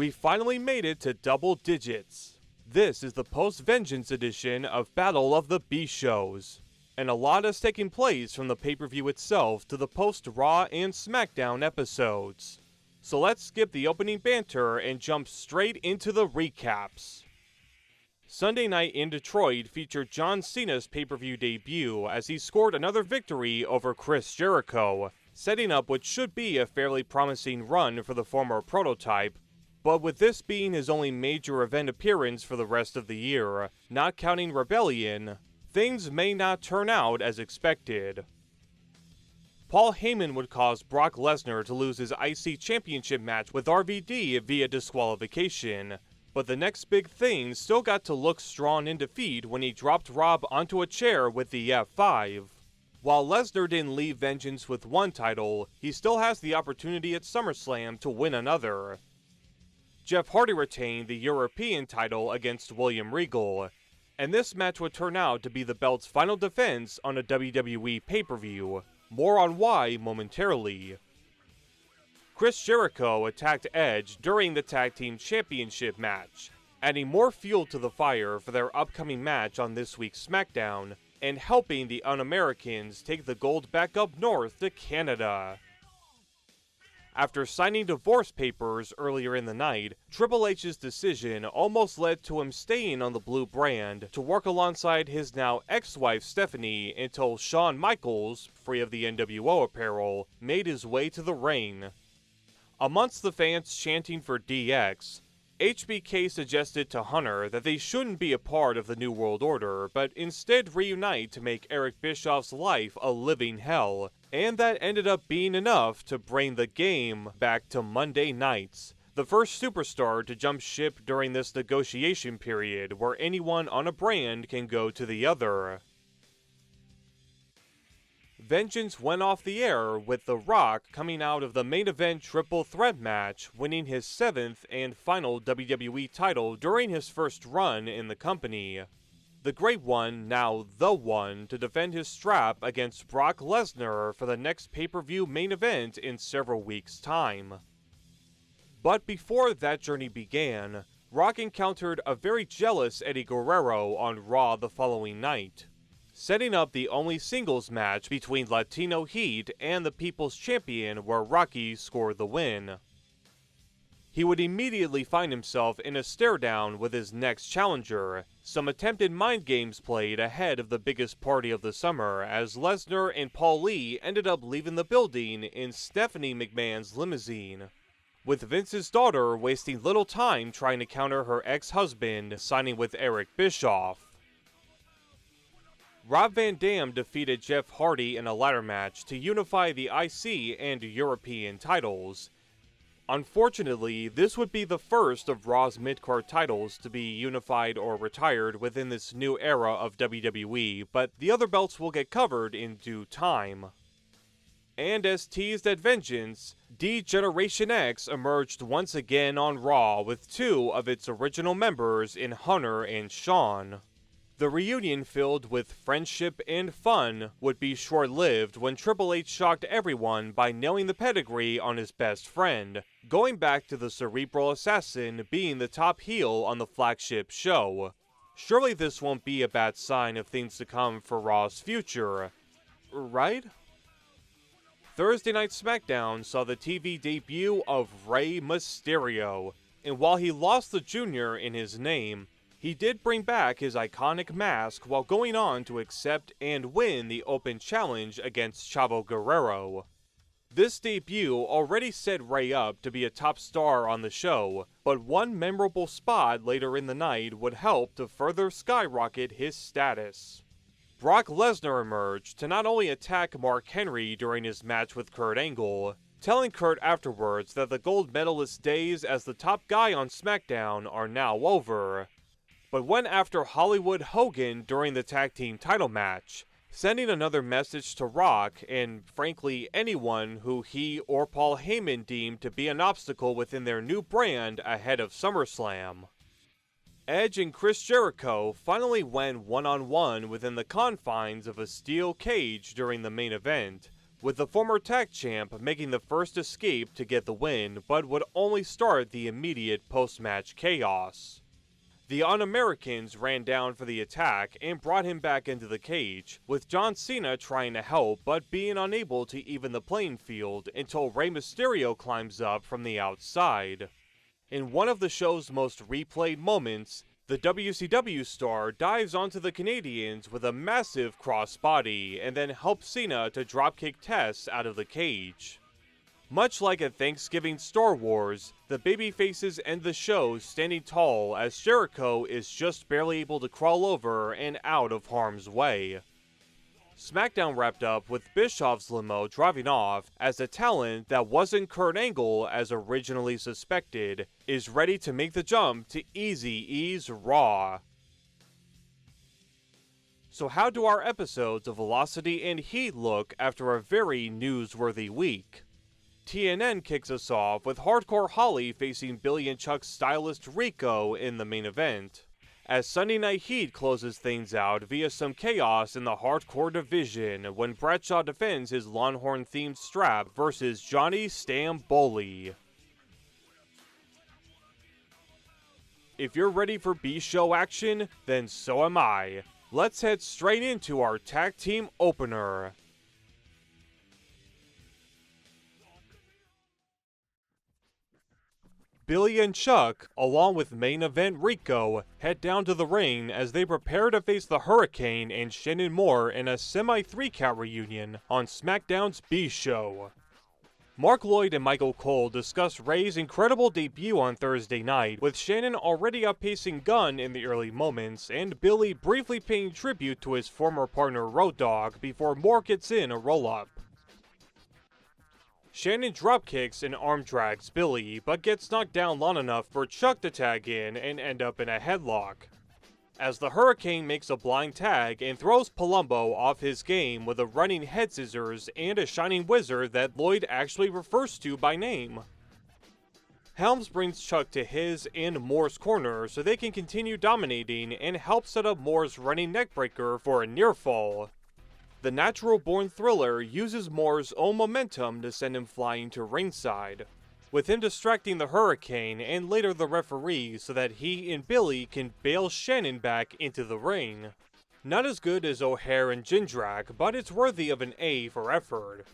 We finally made it to double digits. This is the post-Vengeance edition of Battle of the B-Shows, and a lot has taken place from the pay-per-view itself to the post-Raw and SmackDown episodes. So let's skip the opening banter and jump straight into the recaps. Sunday night in Detroit featured John Cena's pay-per-view debut as he scored another victory over Chris Jericho, setting up what should be a fairly promising run for the former Prototype. But with this being his only major event appearance for the rest of the year, not counting Rebellion, things may not turn out as expected. Paul Heyman would cause Brock Lesnar to lose his IC Championship match with RVD via disqualification, but the next big thing still got to look strong in defeat when he dropped Rob onto a chair with the F5. While Lesnar didn't leave Vengeance with one title, he still has the opportunity at SummerSlam to win another. Jeff Hardy retained the European title against William Regal, and this match would turn out to be the belt's final defense on a WWE pay-per-view. More on why momentarily. Chris Jericho attacked Edge during the Tag Team Championship match, adding more fuel to the fire for their upcoming match on this week's SmackDown, and helping the Un-Americans take the gold back up north to Canada. After signing divorce papers earlier in the night, Triple H's decision almost led to him staying on the blue brand to work alongside his now ex-wife Stephanie until Shawn Michaels, free of the NWO apparel, made his way to the ring. Amongst the fans chanting for DX, HBK suggested to Hunter that they shouldn't be a part of the New World Order, but instead reunite to make Eric Bischoff's life a living hell, and that ended up being enough to bring the game back to Monday nights, the first superstar to jump ship during this negotiation period where anyone on a brand can go to the other. Vengeance went off the air with The Rock coming out of the main event triple threat match, winning his 7th and final WWE title during his first run in the company. The Great One, now The One, to defend his strap against Brock Lesnar for the next pay-per-view main event in several weeks' time. But before that journey began, Rock encountered a very jealous Eddie Guerrero on Raw the following night, setting up the only singles match between Latino Heat and the People's Champion where Rocky scored the win. He would immediately find himself in a stare-down with his next challenger, some attempted mind games played ahead of the biggest party of the summer as Lesnar and Paul Lee ended up leaving the building in Stephanie McMahon's limousine, with Vince's daughter wasting little time trying to counter her ex-husband signing with Eric Bischoff. Rob Van Dam defeated Jeff Hardy in a ladder match to unify the IC and European titles. Unfortunately, this would be the first of Raw's mid-card titles to be unified or retired within this new era of WWE, but the other belts will get covered in due time. And as teased at Vengeance, D-Generation X emerged once again on Raw with 2 of its original members in Hunter and Shawn. The reunion filled with friendship and fun would be short-lived when Triple H shocked everyone by nailing the pedigree on his best friend, going back to the Cerebral Assassin being the top heel on the flagship show. Surely this won't be a bad sign of things to come for Raw's future, right? Thursday Night SmackDown saw the TV debut of Rey Mysterio, and while he lost the Junior in his name, he did bring back his iconic mask while going on to accept and win the Open Challenge against Chavo Guerrero. This debut already set Rey up to be a top star on the show, but one memorable spot later in the night would help to further skyrocket his status. Brock Lesnar emerged to not only attack Mark Henry during his match with Kurt Angle, telling Kurt afterwards that the gold medalist days as the top guy on SmackDown are now over, but went after Hollywood Hogan during the tag team title match, sending another message to Rock and, frankly, anyone who he or Paul Heyman deemed to be an obstacle within their new brand ahead of SummerSlam. Edge and Chris Jericho finally went one-on-one within the confines of a steel cage during the main event, with the former tag champ making the first escape to get the win, but would only start the immediate post-match chaos. The Un-Americans ran down for the attack and brought him back into the cage, with John Cena trying to help but being unable to even the playing field until Rey Mysterio climbs up from the outside. In one of the show's most replayed moments, the WCW star dives onto the Canadians with a massive crossbody and then helps Cena to dropkick Tess out of the cage. Much like at Thanksgiving Star Wars, the babyfaces end the show standing tall as Jericho is just barely able to crawl over and out of harm's way. SmackDown wrapped up with Bischoff's limo driving off as a talent that wasn't Kurt Angle as originally suspected is ready to make the jump to Eazy-E's Raw. So how do our episodes of Velocity and Heat look after a very newsworthy week? TNN kicks us off with Hardcore Holly facing Billy and Chuck's stylist Rico in the main event, as Sunday Night Heat closes things out via some chaos in the Hardcore division when Bradshaw defends his Longhorn-themed strap versus Johnny Stamboli. If you're ready for B-Show action, then so am I. Let's head straight into our tag team opener. Billy and Chuck, along with main event Rico, head down to the ring as they prepare to face the Hurricane and Shannon Moore in a semi-3-count reunion on SmackDown's B-Show. Mark Lloyd and Michael Cole discuss Ray's incredible debut on Thursday night, with Shannon already outpacing Gunn in the early moments, and Billy briefly paying tribute to his former partner Road Dogg before Moore gets in a roll-up. Shannon dropkicks and arm drags Billy, but gets knocked down long enough for Chuck to tag in and end up in a headlock, as the Hurricane makes a blind tag and throws Palumbo off his game with a running head scissors and a shining wizard that Lloyd actually refers to by name. Helms brings Chuck to his and Moore's corner so they can continue dominating and help set up Moore's running neckbreaker for a near fall. The natural-born Thriller uses Moore's own momentum to send him flying to ringside, with him distracting the Hurricane and later the referee so that he and Billy can bail Shannon back into the ring. Not as good as O'Hare and Jindrak, but it's worthy of an A for effort.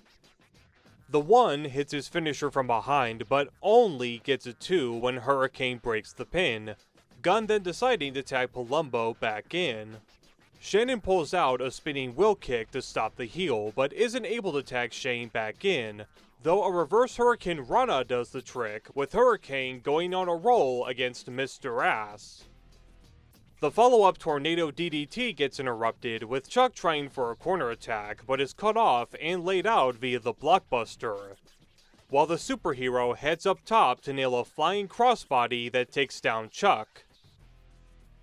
The One hits his finisher from behind, but only gets a 2 when Hurricane breaks the pin, Gunn then deciding to tag Palumbo back in. Shannon pulls out a spinning wheel kick to stop the heel, but isn't able to tag Shane back in, though a reverse Hurricane Rana does the trick, with Hurricane going on a roll against Mr. Ass. The follow-up Tornado DDT gets interrupted, with Chuck trying for a corner attack, but is cut off and laid out via the Blockbuster, while the superhero heads up top to nail a flying crossbody that takes down Chuck.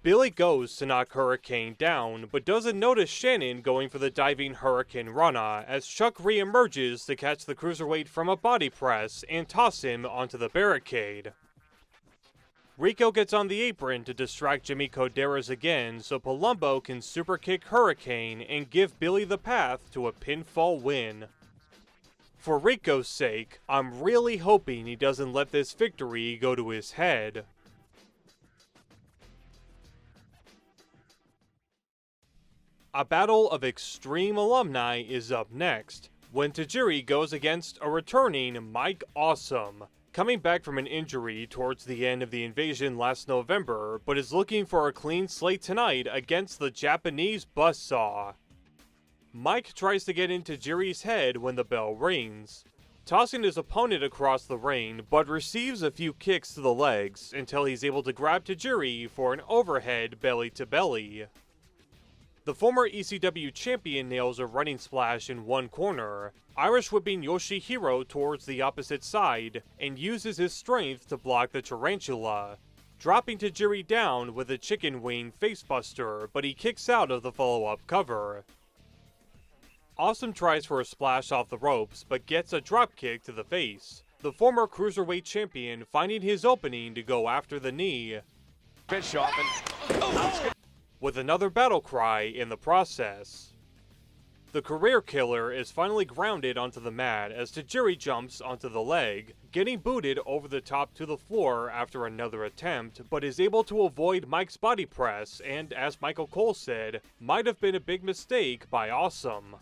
Billy goes to knock Hurricane down, but doesn't notice Shannon going for the diving Hurricane Rana as Chuck re-emerges to catch the Cruiserweight from a body press and toss him onto the barricade. Rico gets on the apron to distract Jimmy Coderas again so Palumbo can superkick Hurricane and give Billy the path to a pinfall win. For Rico's sake, I'm really hoping he doesn't let this victory go to his head. A battle of Extreme alumni is up next, when Tajiri goes against a returning Mike Awesome, coming back from an injury towards the end of the invasion last November, but is looking for a clean slate tonight against the Japanese Buzzsaw. Mike tries to get into Tajiri's head when the bell rings, tossing his opponent across the ring, but receives a few kicks to the legs until he's able to grab Tajiri for an overhead belly-to-belly. The former ECW champion nails a running splash in one corner, Irish whipping Yoshihiro towards the opposite side, and uses his strength to block the tarantula, dropping Tajiri down with a chicken wing facebuster, but he kicks out of the follow-up cover. Awesome tries for a splash off the ropes, but gets a dropkick to the face, the former Cruiserweight champion finding his opening to go after the knee, Bischoff and... with another battle cry in the process. The career killer is finally grounded onto the mat as Tajiri jumps onto the leg, getting booted over the top to the floor after another attempt, but is able to avoid Mike's body press and, as Michael Cole said, might have been a big mistake by Awesome.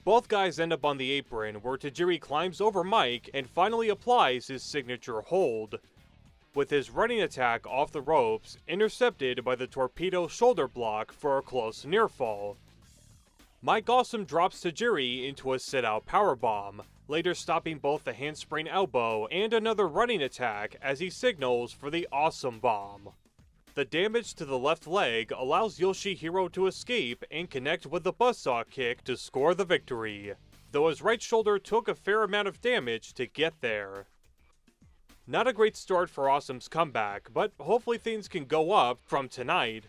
Both guys end up on the apron where Tajiri climbs over Mike and finally applies his signature hold, with his running attack off the ropes intercepted by the torpedo shoulder block for a close near fall. Mike Awesome drops Tajiri into a sit-out powerbomb, later stopping both the handspring elbow and another running attack as he signals for the Awesome Bomb. The damage to the left leg allows Yoshihiro to escape and connect with the buzzsaw kick to score the victory, though his right shoulder took a fair amount of damage to get there. Not a great start for Awesome's comeback, but hopefully things can go up from tonight.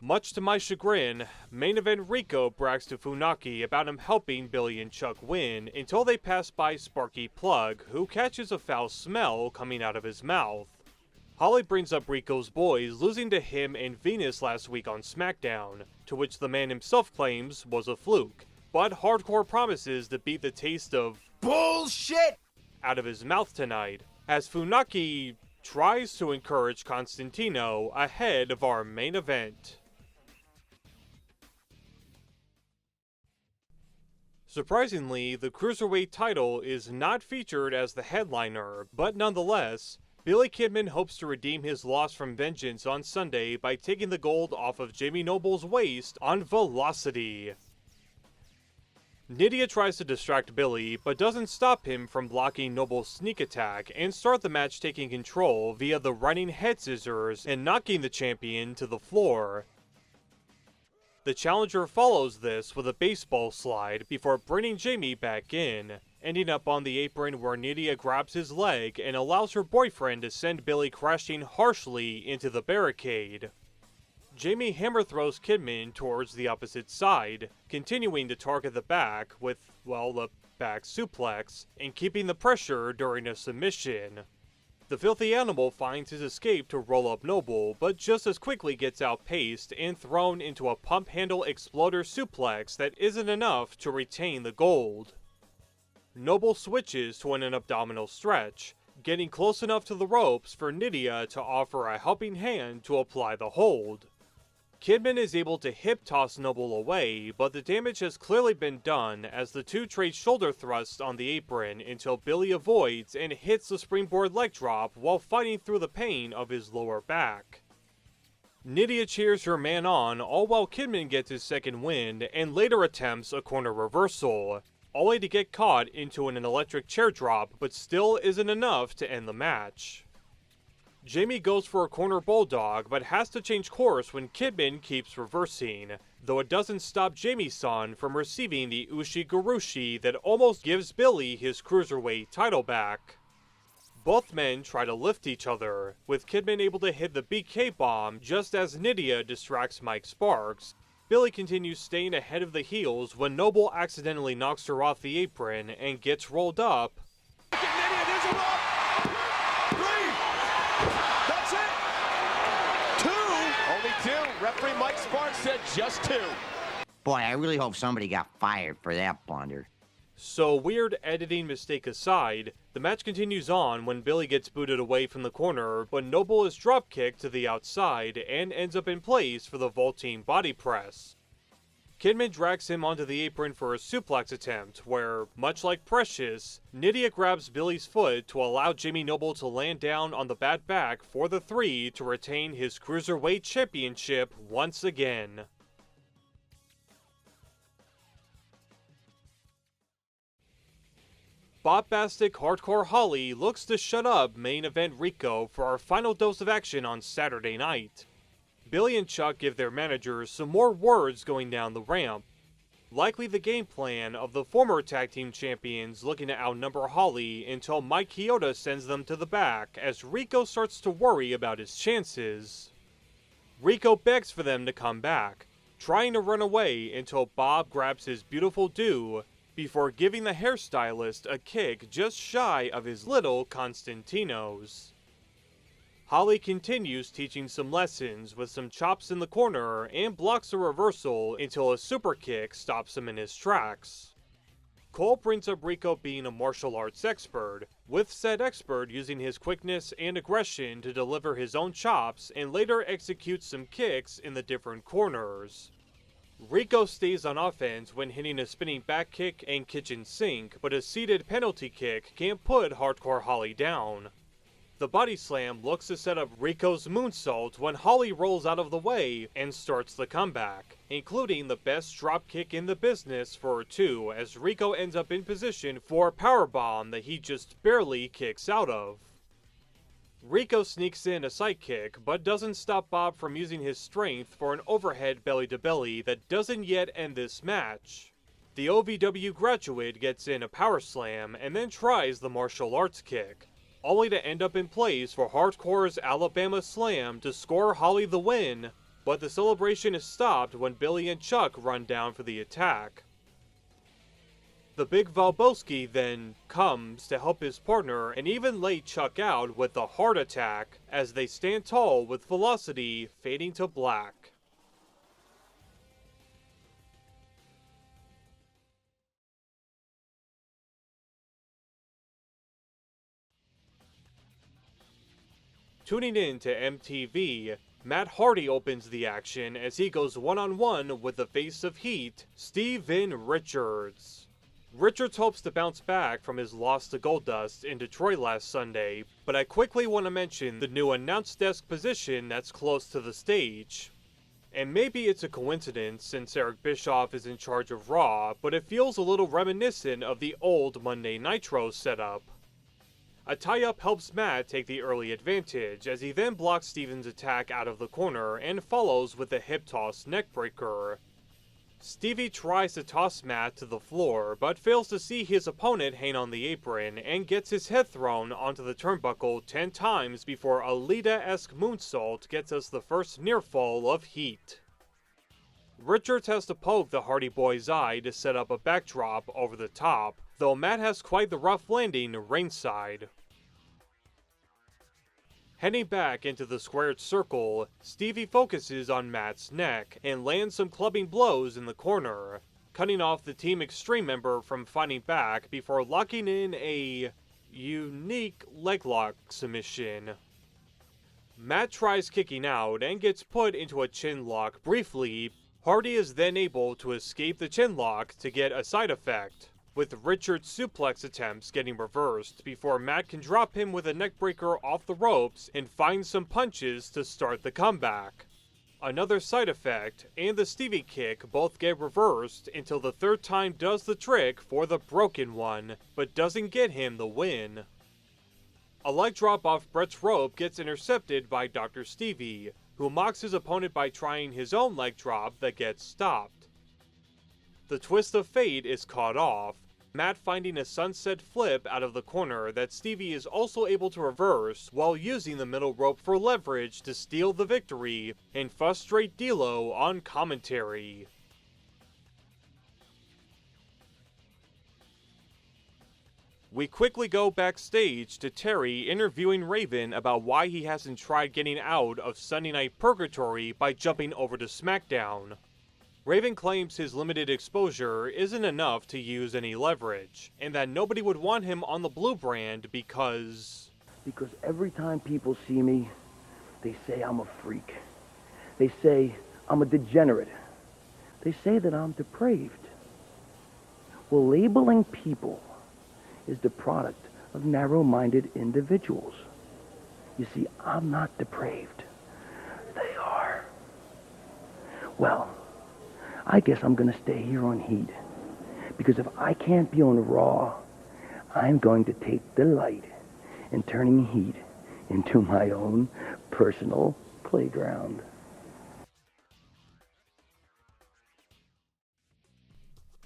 Much to my chagrin, main event Rico brags to Funaki about him helping Billy and Chuck win until they pass by Sparky Plug, who catches a foul smell coming out of his mouth. Holly brings up Rico's boys losing to him and Venus last week on SmackDown, to which the man himself claims was a fluke, but Hardcore promises to beat the taste of bullshit out of his mouth tonight, as Funaki tries to encourage Constantino ahead of our main event. Surprisingly, the Cruiserweight title is not featured as the headliner, but nonetheless, Billy Kidman hopes to redeem his loss from Vengeance on Sunday by taking the gold off of Jamie Noble's waist on Velocity. Nydia tries to distract Billy, but doesn't stop him from blocking Noble's sneak attack and start the match taking control via the running head scissors and knocking the champion to the floor. The challenger follows this with a baseball slide before bringing Jamie back in, ending up on the apron where Nydia grabs his leg and allows her boyfriend to send Billy crashing harshly into the barricade. Jamie hammer throws Kidman towards the opposite side, continuing to target the back with, well, the back suplex, and keeping the pressure during a submission. The filthy animal finds his escape to roll up Noble, but just as quickly gets outpaced and thrown into a pump handle exploder suplex that isn't enough to retain the gold. Noble switches to an abdominal stretch, getting close enough to the ropes for Nydia to offer a helping hand to apply the hold. Kidman is able to hip toss Noble away, but the damage has clearly been done as the two trade shoulder thrusts on the apron until Billy avoids and hits the springboard leg drop while fighting through the pain of his lower back. Nydia cheers her man on, all while Kidman gets his second win and later attempts a corner reversal, only to get caught into an electric chair drop, but still isn't enough to end the match. Jamie goes for a corner bulldog, but has to change course when Kidman keeps reversing, though it doesn't stop Jamie-san from receiving the Ushi-Gurushi that almost gives Billy his Cruiserweight title back. Both men try to lift each other, with Kidman able to hit the BK bomb just as Nydia distracts Mike Sparks. Billy continues staying ahead of the heels when Noble accidentally knocks her off the apron and gets rolled up. Referee Mike Sparks said just 2. Boy, I really hope somebody got fired for that blunder. So, weird editing mistake aside, the match continues on when Billy gets booted away from the corner, but Noble is dropkicked to the outside and ends up in place for the vaulting body press. Kidman drags him onto the apron for a suplex attempt, where, much like Precious, Nydia grabs Billy's foot to allow Jamie Noble to land down on the bad back for the 3 to retain his Cruiserweight Championship once again. Bombastic Hardcore Holly looks to shut up main event Rico for our final dose of action on Saturday night. Billy and Chuck give their managers some more words going down the ramp. Likely the game plan of the former tag team champions looking to outnumber Holly until Mike Chioda sends them to the back as Rico starts to worry about his chances. Rico begs for them to come back, trying to run away until Bob grabs his beautiful do before giving the hairstylist a kick just shy of his little Constantino's. Holly continues teaching some lessons with some chops in the corner and blocks a reversal until a super kick stops him in his tracks. Cole brings up Rico being a martial arts expert, with said expert using his quickness and aggression to deliver his own chops and later execute some kicks in the different corners. Rico stays on offense when hitting a spinning back kick and kitchen sink, but a seated penalty kick can't put Hardcore Holly down. The body slam looks to set up Rico's moonsault when Holly rolls out of the way and starts the comeback, including the best dropkick in the business for 2 as Rico ends up in position for a powerbomb that he just barely kicks out of. Rico sneaks in a sidekick, but doesn't stop Bob from using his strength for an overhead belly-to-belly that doesn't yet end this match. The OVW graduate gets in a power slam and then tries the martial arts kick, only to end up in place for Hardcore's Alabama Slam to score Holly the win, but the celebration is stopped when Billy and Chuck run down for the attack. The Big Valboski then comes to help his partner and even lay Chuck out with the heart attack as they stand tall with Velocity fading to black. Tuning in to MTV, Matt Hardy opens the action as he goes one-on-one with the face of Heat, Steven Richards. Richards hopes to bounce back from his loss to Goldust in Detroit last Sunday, but I quickly want to mention the new announce desk position that's close to the stage. And maybe it's a coincidence since Eric Bischoff is in charge of Raw, but it feels a little reminiscent of the old Monday Nitro setup. A tie-up helps Matt take the early advantage as he then blocks Steven's attack out of the corner and follows with a hip toss neckbreaker. Stevie tries to toss Matt to the floor, but fails to see his opponent hang on the apron and gets his head thrown onto the turnbuckle 10 times before a Lita-esque moonsault gets us the first near fall of Heat. Richards has to poke the Hardy Boy's eye to set up a backdrop over the top, though Matt has quite the rough landing ringside. Heading back into the squared circle, Stevie focuses on Matt's neck and lands some clubbing blows in the corner, cutting off the Team Extreme member from fighting back before locking in a unique leglock submission. Matt tries kicking out and gets put into a chin lock briefly. Hardy is then able to escape the chin lock to get a side effect, with Richard's suplex attempts getting reversed before Matt can drop him with a neckbreaker off the ropes and find some punches to start the comeback. Another side effect and the Stevie kick both get reversed until the third time does the trick for the broken one, but doesn't get him the win. A leg drop off Brett's rope gets intercepted by Dr. Stevie, who mocks his opponent by trying his own leg drop that gets stopped. The twist of fate is caught off, Matt finding a sunset flip out of the corner that Stevie is also able to reverse while using the middle rope for leverage to steal the victory and frustrate D'Lo on commentary. We quickly go backstage to Terry interviewing Raven about why he hasn't tried getting out of Sunday Night Purgatory by jumping over to SmackDown. Raven claims his limited exposure isn't enough to use any leverage, and that nobody would want him on the Blue brand because every time people see me, they say I'm a freak. They say I'm a degenerate. They say that I'm depraved. Well, labeling people is the product of narrow-minded individuals. You see, I'm not depraved. They are. Well, I guess I'm gonna stay here on Heat, because if I can't be on Raw, I'm going to take delight in turning Heat into my own personal playground.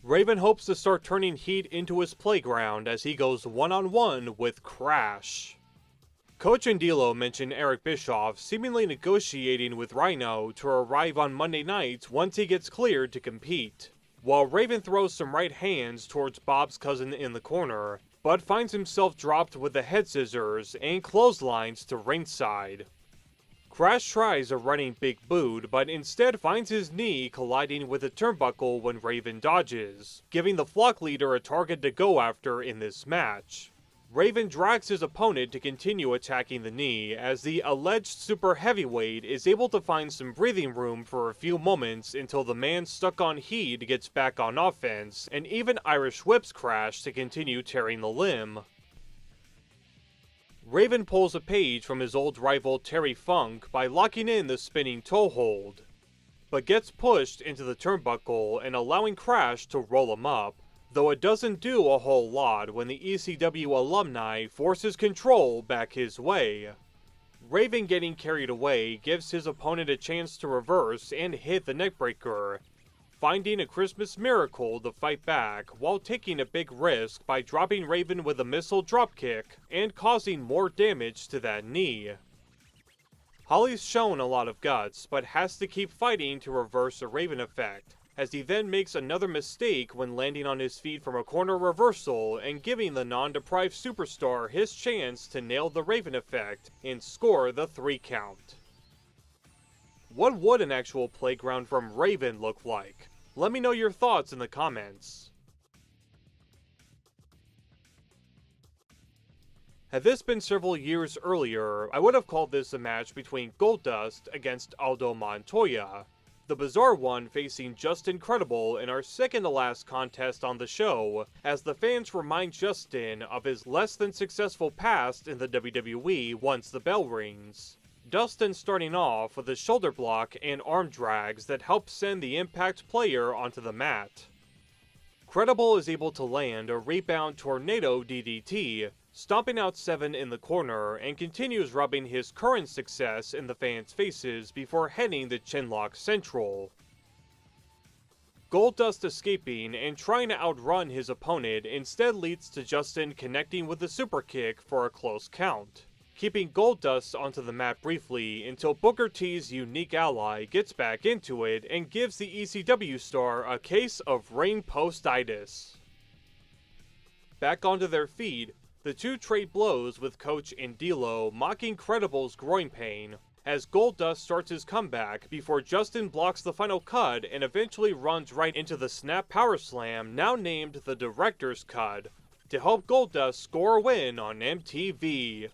Raven hopes to start turning Heat into his playground as he goes one-on-one with Crash. Coach and D'Lo mention Eric Bischoff seemingly negotiating with Rhino to arrive on Monday nights once he gets cleared to compete, while Raven throws some right hands towards Bob's cousin in the corner, but finds himself dropped with the head scissors and clotheslines to ringside. Crash tries a running big boot, but instead finds his knee colliding with a turnbuckle when Raven dodges, giving the flock leader a target to go after in this match. Raven drags his opponent to continue attacking the knee, as the alleged super heavyweight is able to find some breathing room for a few moments until the man stuck on heat gets back on offense, and even Irish whips Crash to continue tearing the limb. Raven pulls a page from his old rival Terry Funk by locking in the spinning toe hold, but gets pushed into the turnbuckle and allowing Crash to roll him up, though it doesn't do a whole lot when the ECW alumni forces control back his way. Raven getting carried away gives his opponent a chance to reverse and hit the neckbreaker, finding a Christmas miracle to fight back while taking a big risk by dropping Raven with a missile dropkick and causing more damage to that knee. Holly's shown a lot of guts, but has to keep fighting to reverse a Raven effect, as he then makes another mistake when landing on his feet from a corner reversal and giving the non-deprived superstar his chance to nail the Raven effect and score the 3 count. What would an actual playground from Raven look like? Let me know your thoughts in the comments. Had this been several years earlier, I would have called this a match between Goldust against Aldo Montoya, the bizarre one facing Justin Credible in our second to last contest on the show, as the fans remind Justin of his less than successful past in the WWE once the bell rings. Dustin starting off with a shoulder block and arm drags that help send the Impact player onto the mat. Credible is able to land a rebound tornado DDT, stomping out 7 in the corner, and continues rubbing his current success in the fans' faces before heading the Chinlock Central. Goldust escaping and trying to outrun his opponent instead leads to Justin connecting with a superkick for a close count, keeping Goldust onto the mat briefly until Booker T's unique ally gets back into it and gives the ECW star a case of ring post-itis. Back onto their feet, the two trade blows with Coach and D'Lo mocking Credible's groin pain, as Goldust starts his comeback before Justin blocks the final cut and eventually runs right into the Snap Power Slam, now named the Director's Cut, to help Goldust score a win on MTV.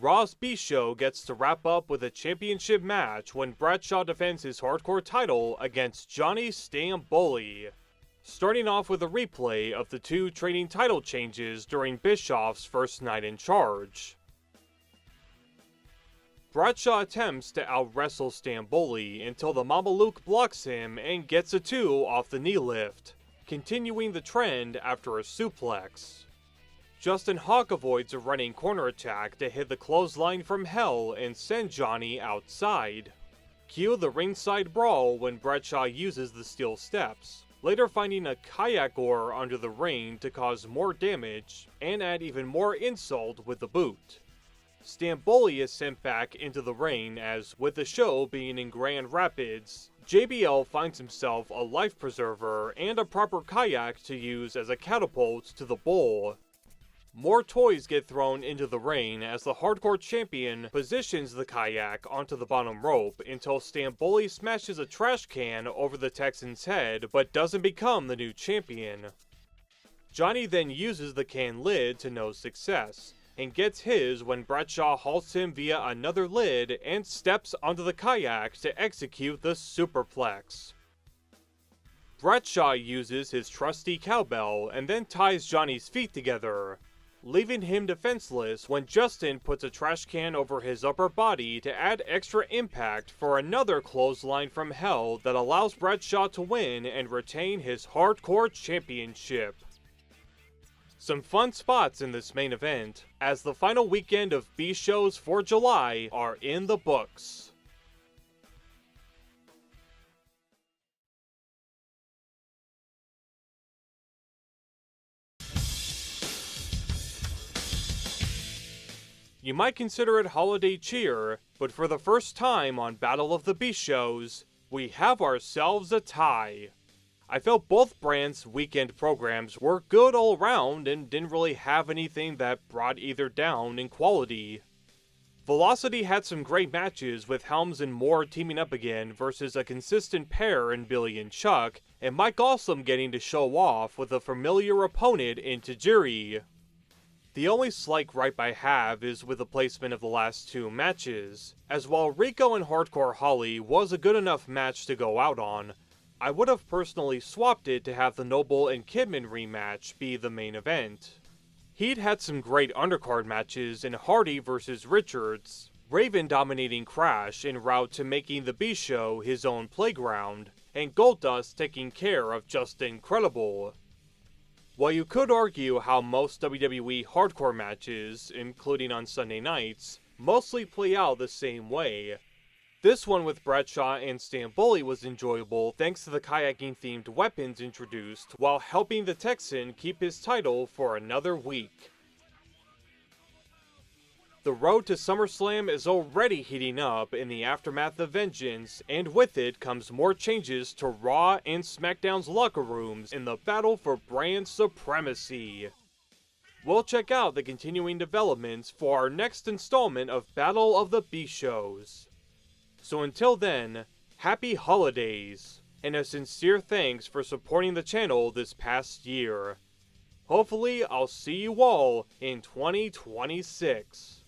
Raw's B-Show gets to wrap up with a championship match when Bradshaw defends his hardcore title against Johnny Stamboli, starting off with a replay of the 2 trading title changes during Bischoff's first night in charge. Bradshaw attempts to out-wrestle Stamboli until the Mamaluke blocks him and gets a 2 off the knee lift, continuing the trend after a suplex. Justin Hawk avoids a running corner attack to hit the clothesline from hell and send Johnny outside. Cue the ringside brawl when Bradshaw uses the steel steps, later finding a kayak oar under the ring to cause more damage and add even more insult with the boot. Stamboli is sent back into the ring as, with the show being in Grand Rapids, JBL finds himself a life preserver and a proper kayak to use as a catapult to the bowl. More toys get thrown into the ring as the hardcore champion positions the kayak onto the bottom rope until Stamboli smashes a trash can over the Texan's head but doesn't become the new champion. Johnny then uses the can lid to no success, and gets his when Bradshaw halts him via another lid and steps onto the kayak to execute the superplex. Bradshaw uses his trusty cowbell and then ties Johnny's feet together, leaving him defenseless when Justin puts a trash can over his upper body to add extra impact for another clothesline from hell that allows Bradshaw to win and retain his hardcore championship. Some fun spots in this main event, as the final weekend of B-Shows for July are in the books. You might consider it holiday cheer, but for the first time on Battle of the B-Shows, we have ourselves a tie. I felt both brands' weekend programs were good all around and didn't really have anything that brought either down in quality. Velocity had some great matches with Helms and Moore teaming up again versus a consistent pair in Billy and Chuck, and Mike Awesome getting to show off with a familiar opponent in Tajiri. The only slight gripe I have is with the placement of the last two matches, as while Rico and Hardcore Holly was a good enough match to go out on, I would have personally swapped it to have the Noble and Kidman rematch be the main event. He'd had some great undercard matches in Hardy vs. Richards, Raven dominating Crash en route to making the B-Show his own playground, and Goldust taking care of Just Incredible. While you could argue how most WWE hardcore matches, including on Sunday nights, mostly play out the same way, this one with Bradshaw and Stamboli was enjoyable thanks to the kayaking-themed weapons introduced while helping the Texan keep his title for another week. The road to SummerSlam is already heating up in the aftermath of Vengeance, and with it comes more changes to Raw and SmackDown's locker rooms in the battle for brand supremacy. We'll check out the continuing developments for our next installment of Battle of the B-Shows. So until then, happy holidays, and a sincere thanks for supporting the channel this past year. Hopefully I'll see you all in 2026.